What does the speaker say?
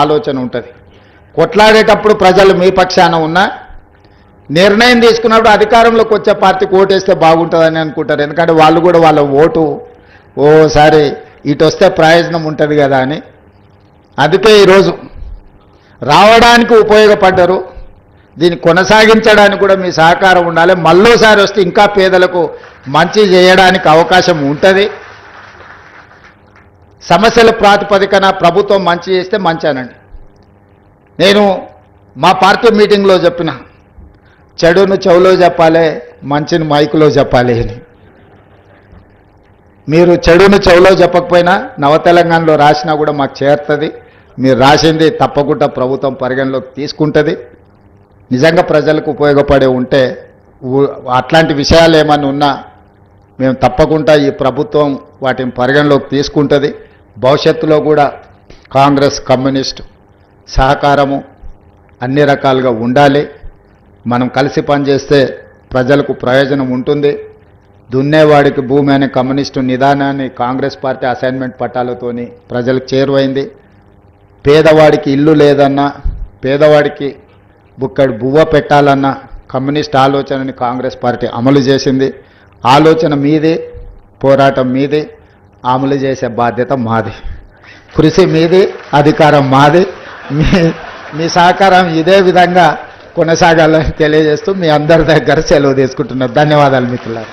ఆలోచన ఉంటుంది. కొట్లాడేటప్పుడు ప్రజలు మీ పక్షాన ఉన్నా నిర్ణయం తీసుకున్నప్పుడు అధికారంలోకి వచ్చే పార్టీకి ఓటేస్తే బాగుంటుందని అనుకుంటారు. ఎందుకంటే వాళ్ళు కూడా వాళ్ళ ఓటు ఓసారి ఇటు వస్తే ప్రయోజనం ఉంటుంది కదా అని. అందుకే ఈరోజు రావడానికి ఉపయోగపడ్డారు. దీన్ని కొనసాగించడానికి కూడా మీ సహకారం ఉండాలి. మళ్ళోసారి వస్తే ఇంకా పేదలకు మంచి చేయడానికి అవకాశం ఉంటుంది. సమస్యల ప్రాతిపదికన ప్రభుత్వం మంచి చేస్తే మంచానండి. నేను మా పార్టీ మీటింగ్లో చెప్పిన చెడును చెవులో చెప్పాలి, మంచిని మైకులో చెప్పాలి అని. మీరు చెడును చెవులో చెప్పకపోయినా నవ తెలంగాణలో రాసినా కూడా మాకు చేరుతుంది. మీరు రాసింది తప్పకుండా ప్రభుత్వం పరిగణలోకి తీసుకుంటుంది. నిజంగా ప్రజలకు ఉపయోగపడే ఉంటే అట్లాంటి విషయాలు ఏమన్నా ఉన్నా మేము తప్పకుండా ఈ ప్రభుత్వం వాటిని పరిగణలోకి తీసుకుంటుంది. భవిష్యత్తులో కూడా కాంగ్రెస్ కమ్యూనిస్ట్ సహకారము అన్ని రకాలుగా ఉండాలి. మనం కలిసి పనిచేస్తే ప్రజలకు ప్రయోజనం ఉంటుంది. దున్నేవాడికి భూమి అనే కమ్యూనిస్టు నిదానాన్ని కాంగ్రెస్ పార్టీ అసైన్మెంట్ పట్టాలతోని ప్రజలకు చేరువైంది. పేదవాడికి ఇల్లు లేదన్నా, పేదవాడికి బుక్కడి బువ్వ పెట్టాలన్న కమ్యూనిస్ట్ ఆలోచనని కాంగ్రెస్ పార్టీ అమలు చేసింది. ఆలోచన మీది, పోరాటం మీది, అమలు చేసే బాధ్యత మాది. కృషి మీది, అధికారం మాది. మీ సహకారం ఇదే విధంగా కొనసాగాలని తెలియజేస్తూ మీ అందరి దగ్గర సెలవు తీసుకుంటున్నారు. ధన్యవాదాలు మిత్రులారా.